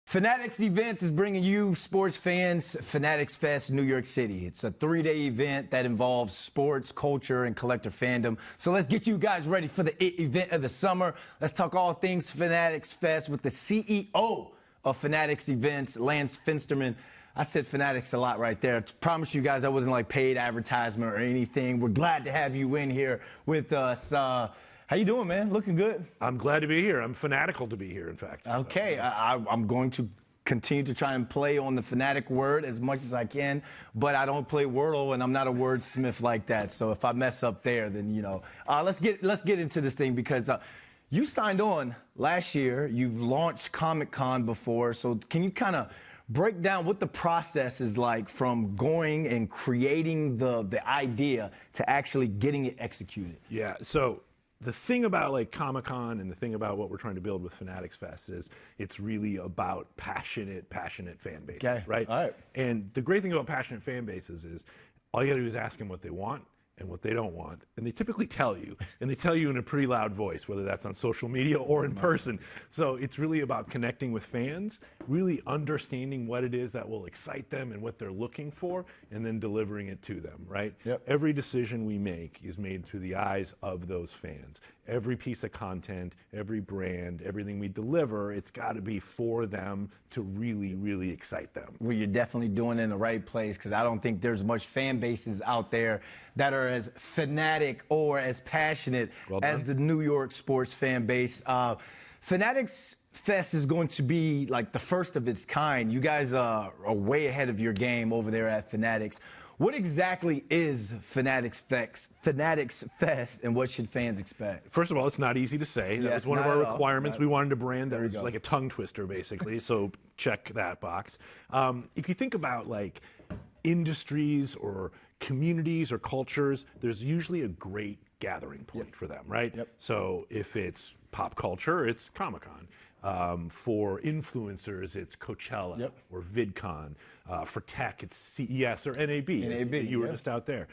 Fanatics Events is bringing you sports fans Fanatics Fest New York City. It's a 3-day event that involves sports, culture, and collector fandom. So let's get you guys ready for the event of the summer. Let's talk all things Fanatics Fest with the CEO of Fanatics Events, Lance Fensterman. I said Fanatics a lot right there. I promise you guys I wasn't like paid advertisement or anything. We're glad to have you in here with us. How you doing, man? Looking good? I'm glad to be here. I'm fanatical to be here, in fact. Okay, so. I'm going to continue to try and play on the fanatic word as much as I can, but I don't play Wordle, and I'm not a wordsmith like that. So if I mess up there, then, you know. Let's get into this thing because you signed on last year. You've launched Comic-Con before. So can you kind of break down what the process is like from going and creating the idea to actually getting it executed? Yeah, so the thing about like Comic-Con and the thing about what we're trying to build with Fanatics Fest is it's really about passionate fan bases, okay. Right? All right. And the great thing about passionate fan bases is all you gotta do is ask them what they want and what they don't want. And they typically tell you, and they tell you in a pretty loud voice, whether that's on social media or in person. So it's really about connecting with fans, really understanding what it is that will excite them and what they're looking for, and then delivering it to them, right? Yep. Every decision we make is made through the eyes of those fans. Every piece of content, every brand, everything we deliver, it's gotta be for them to really, really excite them. Well, you're definitely doing it in the right place because I don't think there's much fan bases out there that are as fanatic or as passionate as the New York sports fan base. Fanatics Fest is going to be like the first of its kind. You guys are way ahead of your game over there at Fanatics. What exactly is Fanatics Fest, and what should fans expect? First of all, it's not easy to say. That was one of our requirements. We wanted a brand that was like a tongue twister, basically, so check that box. If you think about like industries or communities or cultures, there's usually a great gathering point for them, right? Yep. So if it's pop culture, it's Comic-Con. For influencers, it's Coachella or VidCon. For tech, it's CES or NAB. You were just out there.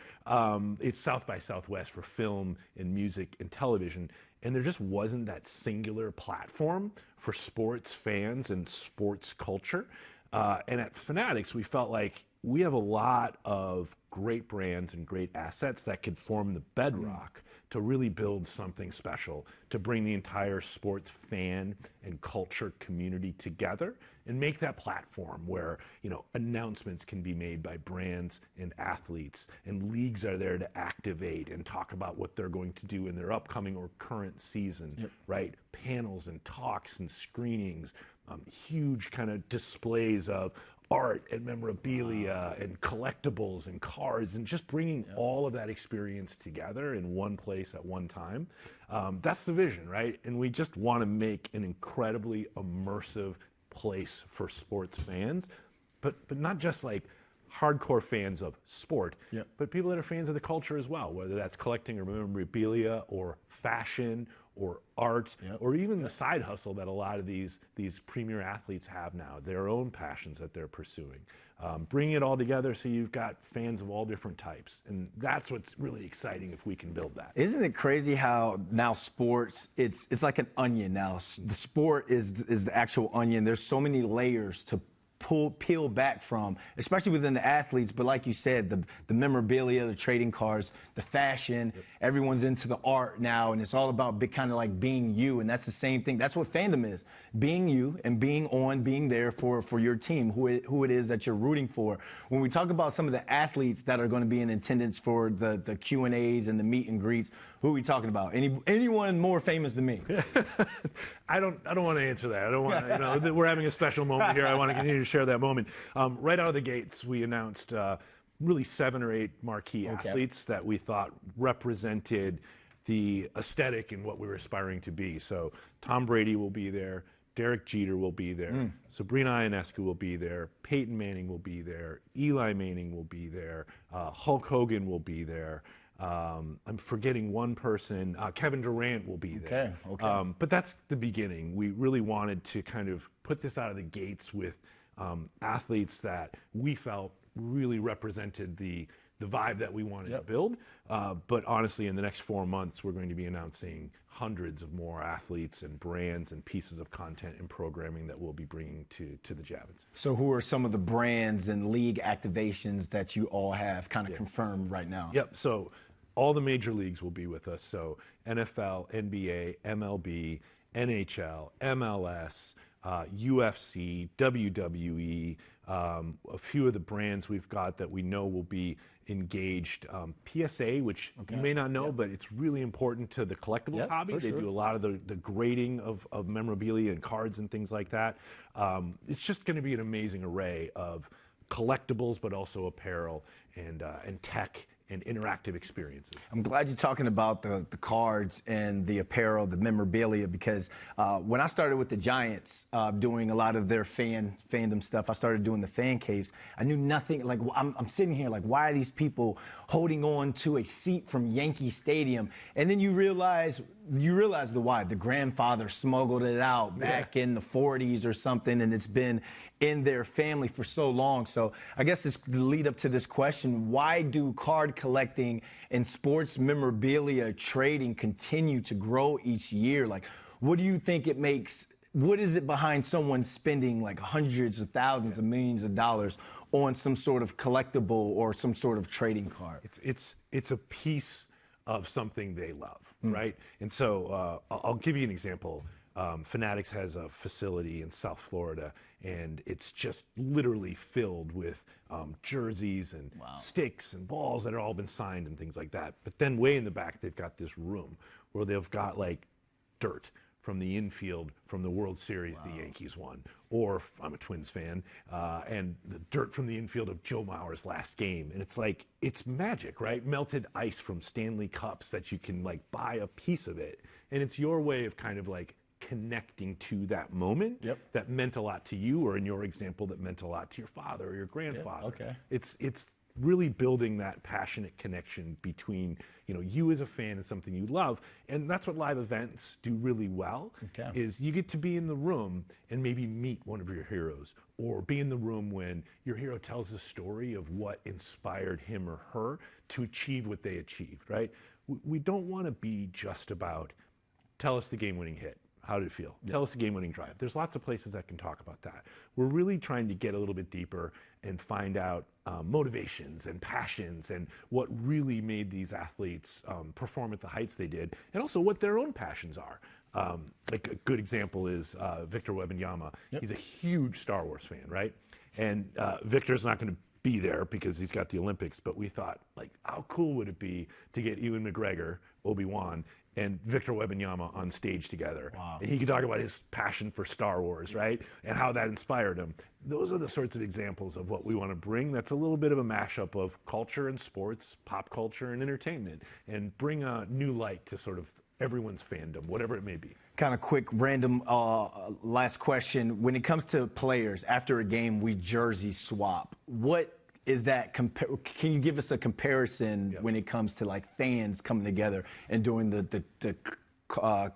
It's South by Southwest for film and music and television. And there just wasn't that singular platform for sports fans and sports culture. And at Fanatics, we felt like we have a lot of great brands and great assets that could form the bedrock to really build something special, to bring the entire sports fan and culture community together and make that platform where, you know, announcements can be made by brands and athletes, and leagues are there to activate and talk about what they're going to do in their upcoming or current season, right? Panels and talks and screenings, huge kind of displays of art and memorabilia and collectibles and cards, and just bringing all of that experience together in one place at one time. That's the vision, right? And we just want to make an incredibly immersive place for sports fans, but not just like hardcore fans of sport, but people that are fans of the culture as well, whether that's collecting or memorabilia or fashion or art, or even the side hustle that a lot of these premier athletes have now, their own passions that they're pursuing. Bringing it all together so you've got fans of all different types. And that's what's really exciting if we can build that. Isn't it crazy how now sports, it's like an onion now. The sport is the actual onion. There's so many layers to peel back from, especially within the athletes. But like you said, the memorabilia, the trading cards, the fashion, everyone's into the art now, and it's all about kind of like being you. And that's the same thing. That's what fandom is: being you and being there for your team, who it is that you're rooting for. When we talk about some of the athletes that are going to be in attendance for the Q&As and the meet and greets, who are we talking about? Anyone more famous than me? I don't want to answer that. I don't want to, you know, we're having a special moment here. I want to continue to share that moment. Right out of the gates, we announced really 7 or 8 marquee athletes that we thought represented the aesthetic and what we were aspiring to be. So Tom Brady will be there. Derek Jeter will be there. Sabrina Ionescu will be there. Peyton Manning will be there. Eli Manning will be there. Hulk Hogan will be there. I'm forgetting one person. Kevin Durant will be there. But that's the beginning. We really wanted to kind of put this out of the gates with athletes that we felt really represented the the vibe that we wanted to build. But honestly, in the next 4 months, we're going to be announcing hundreds of more athletes and brands and pieces of content and programming that we'll be bringing to the Javits. So who are some of the brands and league activations that you all have kind of confirmed right now? Yep. So all the major leagues will be with us. So NFL, NBA, MLB, NHL, MLS, UFC, WWE, a few of the brands we've got that we know will be engaged. PSA, which you may not know, but it's really important to the collectibles hobby. They do a lot of the grading of memorabilia and cards and things like that. It's just going to be an amazing array of collectibles, but also apparel and tech and interactive experiences. I'm glad you're talking about the cards and the apparel, the memorabilia, because when I started with the Giants doing a lot of their fandom stuff, I started doing the fan caves. I knew nothing. Like, I'm sitting here like, why are these people holding on to a seat from Yankee Stadium? And then you realize the why. The grandfather smuggled it out back in the 40s or something, and it's been in their family for so long. So I guess it's the lead up to this question: why do card collecting and sports memorabilia trading continue to grow each year? Like, what do you think it makes? What is it behind someone spending like hundreds of thousands of millions of dollars on some sort of collectible or some sort of trading card? It's a piece of something they love, right? And so I'll give you an example. Fanatics has a facility in South Florida, and it's just literally filled with jerseys and sticks and balls that have all been signed and things like that. But then way in the back, they've got this room where they've got like dirt from the infield from the World Series the Yankees won, or I'm a Twins fan, and the dirt from the infield of Joe Mauer's last game. And it's like, it's magic, right? Melted ice from Stanley Cups that you can like buy a piece of it. And it's your way of kind of like connecting to that moment that meant a lot to you, or in your example, that meant a lot to your father or your grandfather. It's really building that passionate connection between, you as a fan and something you love. And that's what live events do really well, is you get to be in the room and maybe meet one of your heroes, or be in the room when your hero tells a story of what inspired him or her to achieve what they achieved, right? We don't want to be just about, tell us the game-winning hit. How did it feel? Tell us the game-winning drive. There's lots of places that can talk about that. We're really trying to get a little bit deeper and find out motivations and passions and what really made these athletes perform at the heights they did, and also what their own passions are. Like a good example is Victor Wembanyama. He's a huge Star Wars fan, right? And Victor's not going to be there because he's got the Olympics, but we thought, like, how cool would it be to get Ewan McGregor, Obi-Wan, and Victor Wembanyama on stage together. And he could talk about his passion for Star Wars, right? And how that inspired him. Those are the sorts of examples of what we want to bring. That's a little bit of a mashup of culture and sports, pop culture and entertainment, and bring a new light to sort of everyone's fandom, whatever it may be. Kind of quick, random last question. When it comes to players, after a game, we jersey swap. What is that? Can you give us a comparison when it comes to like fans coming together and doing the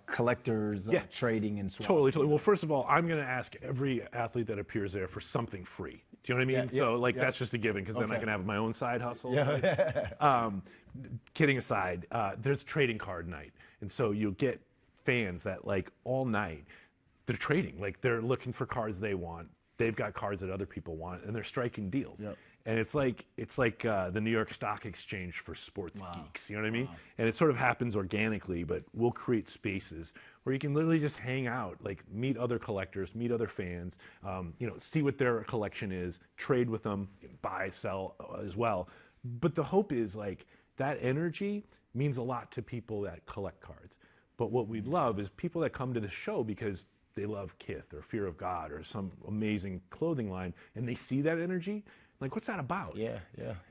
collectors trading and swapping? Totally. Well, first of all, I'm going to ask every athlete that appears there for something free. Do you know what I mean? So that's just a given, because then I can have my own side hustle. Kidding aside, there's trading card night. And so you'll get fans that like all night, they're trading. Like they're looking for cards they want. They've got cards that other people want, and they're striking deals. And it's like the New York Stock Exchange for sports geeks. You know what I mean? And it sort of happens organically, but we'll create spaces where you can literally just hang out, like meet other collectors, meet other fans, see what their collection is, trade with them, buy, sell as well. But the hope is like that energy means a lot to people that collect cards. But what we'd love is people that come to the show because they love Kith or Fear of God or some amazing clothing line, and they see that energy. Like, what's that about?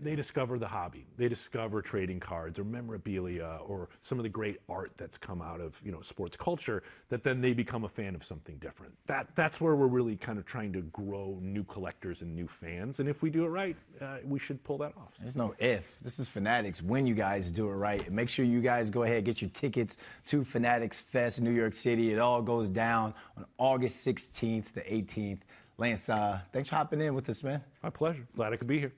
They discover the hobby. They discover trading cards or memorabilia or some of the great art that's come out of, sports culture, that then they become a fan of something different. That's where we're really kind of trying to grow new collectors and new fans. And if we do it right, we should pull that off. There's no if. This is Fanatics when you guys do it right. And make sure you guys go ahead and get your tickets to Fanatics Fest New York City. It all goes down on August 16th to 18th. Lance, thanks for hopping in with us, man. My pleasure. Glad I could be here.